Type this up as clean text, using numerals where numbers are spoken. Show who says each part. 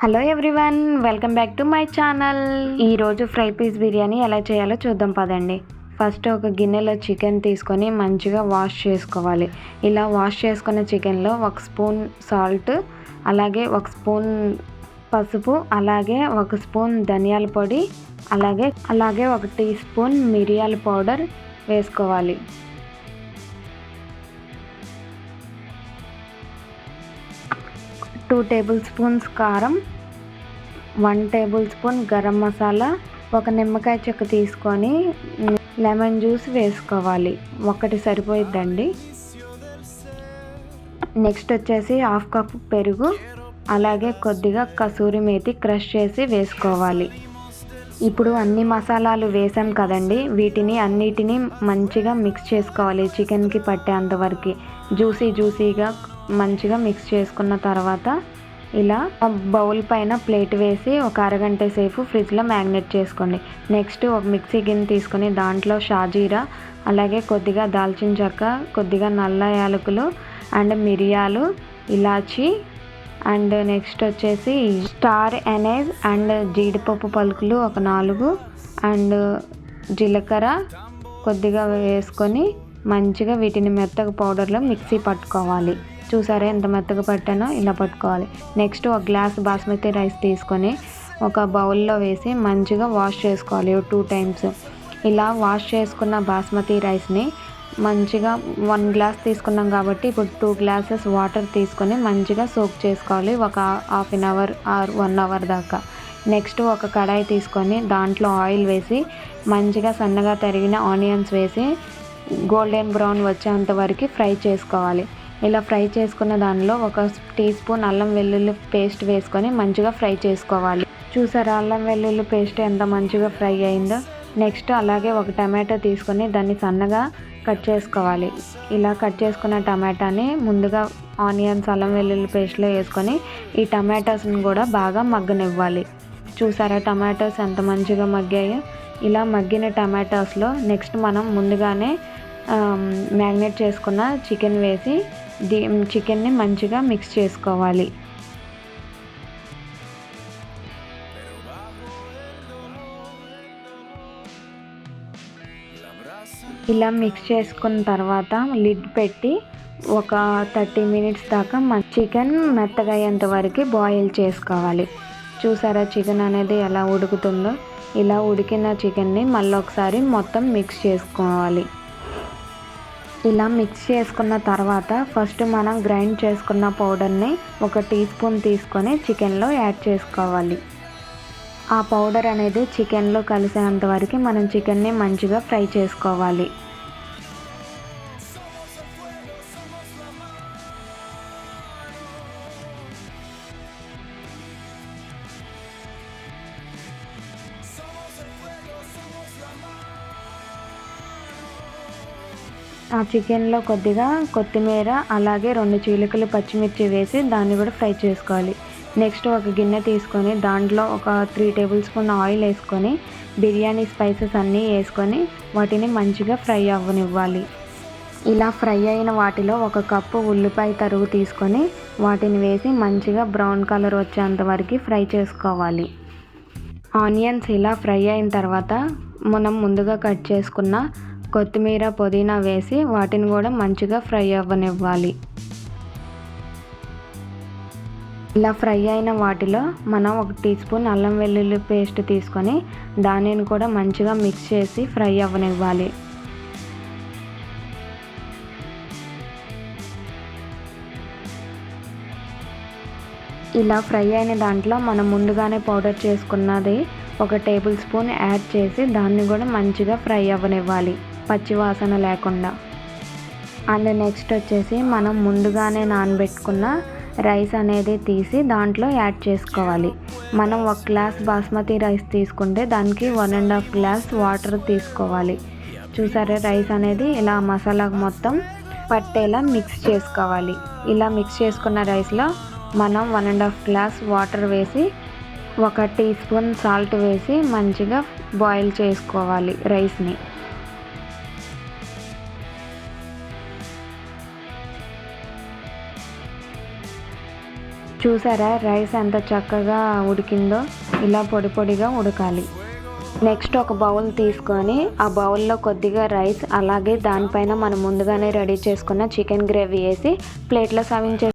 Speaker 1: Hello everyone, welcome back to my channel. ఈరోజు fry piece biryani ఎలా చేయాలో చూద్దాం పదండి. ఫస్ట్ ఒక గిన్నెలో చికెన్ తీసుకొని మంచిగా వాష్ చేసుకోవాలి. ఇలా వాష్ చేసుకున్న చికెన్లో 1 స్పూన్ సాల్ట్, అలాగే 1 స్పూన్ పసుపు, అలాగే 1 స్పూన్ ధనియాల పొడి, అలాగే 1 టీ స్పూన్ మిరియాల పౌడర్ వేసుకోవాలి. టూ టేబుల్ స్పూన్స్ కారం, 1 టేబుల్ స్పూన్ గరం మసాలా, ఒక నిమ్మకాయ చెక్క తీసుకొని లెమన్ జ్యూస్ వేసుకోవాలి. ఒకటి సరిపోయిద్దండి. నెక్స్ట్ వచ్చేసి 1/2 కప్ పెరుగు, అలాగే కొద్దిగా కసూరి మేతి క్రష్ చేసి వేసుకోవాలి. ఇప్పుడు అన్ని మసాలాలు వేసాం కదండి, వీటిని అన్నిటినీ మంచిగా మిక్స్ చేసుకోవాలి. చికెన్కి పట్టేంతవరకు జ్యూసీగా మంచిగా మిక్స్ చేసుకున్న తర్వాత ఇలా బౌల్ పైన ప్లేట్ వేసి ఒక అరగంట సేపు ఫ్రిడ్జ్లో మ్యాగ్నేట్ చేసుకోండి. నెక్స్ట్ ఒక మిక్సీ గిన్నె తీసుకొని దాంట్లో షాజీరా, అలాగే కొద్దిగా దాల్చిన చెక్క, కొద్దిగా నల్ల యాలకులు అండ్ మిరియాలు, ఇలాచి అండ్ నెక్స్ట్ వచ్చేసి స్టార్ ఎనైజ్ అండ్ జీడిపప్పు పలుకులు ఒక 4 అండ్ జీలకర్ర కొద్దిగా వేసుకొని మంచిగా వీటిని మెత్తగా పౌడర్లో మిక్సీ పట్టుకోవాలి. చూసారా ఎంత మెత్తగా పట్టానో, ఇలా పట్టుకోవాలి. నెక్స్ట్ 1 గ్లాస్ బాస్మతి రైస్ తీసుకొని ఒక బౌల్లో వేసి మంచిగా వాష్ చేసుకోవాలి 2 టైమ్స్. ఇలా వాష్ చేసుకున్న బాస్మతి రైస్ని మంచిగా 1 గ్లాస్ తీసుకున్నాం కాబట్టి ఇప్పుడు 2 గ్లాసెస్ వాటర్ తీసుకొని మంచిగా సోక్ చేసుకోవాలి ఒక half an hour or 1 hour దాకా. నెక్స్ట్ ఒక కడాయి తీసుకొని దాంట్లో ఆయిల్ వేసి మంచిగా సన్నగా తరిగిన ఆనియన్స్ వేసి గోల్డెన్ బ్రౌన్ వచ్చేంత వరకు ఫ్రై చేసుకోవాలి. ఇలా ఫ్రై చేసుకున్న దానిలో 1 టీ స్పూన్ అల్లం వెల్లుల్లి పేస్ట్ వేసుకొని మంచిగా ఫ్రై చేసుకోవాలి. చూసారా అల్లం వెల్లుల్లి పేస్ట్ ఎంత మంచిగా ఫ్రై అయిందో. నెక్స్ట్ అలాగే 1 టమాటో తీసుకొని దాన్ని సన్నగా కట్ చేసుకోవాలి. ఇలా కట్ చేసుకున్న టమాటాని ముందుగా ఆనియన్స్ అల్లం వెల్లుల్లి పేస్ట్లో వేసుకొని ఈ టమాటోస్ని కూడా బాగా మగ్గనివ్వాలి. చూసారా టమాటోస్ ఎంత మంచిగా మగ్గాయో. ఇలా మగ్గిన టమాటోస్లో నెక్స్ట్ మనం ముందుగానే మ్యాగ్నేట్ చేసుకున్న చికెన్ వేసి చికెన్ని మంచిగా మిక్స్ చేసుకోవాలి. ఇలా మిక్స్ చేసుకున్న తర్వాత లిడ్ పెట్టి ఒక 30 మినిట్స్ దాకా చికెన్ మెత్తగా అయ్యేంత వరకు బాయిల్ చేసుకోవాలి. చూసారా చికెన్ అనేది ఎలా ఉడుకుతుందో. ఇలా ఉడికిన చికెన్ని మళ్ళీ ఒకసారి మొత్తం మిక్స్ చేసుకోవాలి. ఇలా మిక్స్ చేసుకున్న తర్వాత ఫస్ట్ మనం గ్రైండ్ చేసుకున్న పౌడర్ని 1 టీ స్పూన్ తీసుకొని చికెన్లో యాడ్ చేసుకోవాలి. ఆ పౌడర్ అనేది చికెన్లో కలిసేంత వరకు మనం చికెన్ని మంచిగా ఫ్రై చేసుకోవాలి. ఆ చికెన్లో కొద్దిగా కొత్తిమీర, అలాగే 2 చీలికలు పచ్చిమిర్చి వేసి దాన్ని కూడా ఫ్రై చేసుకోవాలి. నెక్స్ట్ ఒక గిన్నె తీసుకొని దాంట్లో ఒక 3 టేబుల్ స్పూన్ ఆయిల్ వేసుకొని బిర్యానీ స్పైసెస్ అన్నీ వేసుకొని వాటిని మంచిగా ఫ్రై అవ్వనివ్వాలి. ఇలా ఫ్రై అయిన వాటిలో 1 కప్పు ఉల్లిపాయ తరుగు తీసుకొని వాటిని వేసి మంచిగా బ్రౌన్ కలర్ వచ్చేంత వరకు ఫ్రై చేసుకోవాలి. ఆనియన్స్ ఇలా ఫ్రై అయిన తర్వాత మనం ముందుగా కట్ చేసుకున్న కొత్తిమీర, పుదీనా వేసి వాటిని కూడా మంచిగా ఫ్రై అవ్వనివ్వాలి. ఇలా ఫ్రై అయిన వాటిలో మనం 1 టీ స్పూన్ అల్లం వెల్లుల్లి పేస్ట్ తీసుకొని దానిని కూడా మంచిగా మిక్స్ చేసి ఫ్రై అవ్వనివ్వాలి. ఇలా ఫ్రై అయిన దాంట్లో మనం ముందుగానే పౌడర్ చేసుకున్నది 1 టేబుల్ స్పూన్ యాడ్ చేసి దాన్ని కూడా మంచిగా ఫ్రై అవ్వనివ్వాలి పచ్చి వాసన లేకుండా. అండ్ నెక్స్ట్ వచ్చేసి మనం ముందుగానే నానబెట్టుకున్న రైస్ అనేది తీసి దాంట్లో యాడ్ చేసుకోవాలి. మనం 1 గ్లాస్ బాస్మతి రైస్ తీసుకుంటే దానికి 1.5 గ్లాస్ వాటర్ తీసుకోవాలి. చూసారా రైస్ అనేది ఇలా మసాలాకు మొత్తం పట్టేలా మిక్స్ చేసుకోవాలి. ఇలా మిక్స్ చేసుకున్న రైస్లో మనం 1.5 గ్లాస్ వాటర్ వేసి 1 టీ స్పూన్ సాల్ట్ వేసి మంచిగా బాయిల్ చేసుకోవాలి రైస్ని. చూసారా రైస్ ఎంత చక్కగా ఉడికిందో, ఇలా పొడి పొడిగా ఉడకాలి. నెక్స్ట్ ఒక బౌల్ తీసుకొని ఆ బౌల్లో కొద్దిగా రైస్, అలాగే దానిపైన మనం ముందుగానే రెడీ చేసుకున్న చికెన్ గ్రేవీ వేసి ప్లేట్లో సర్వింగ్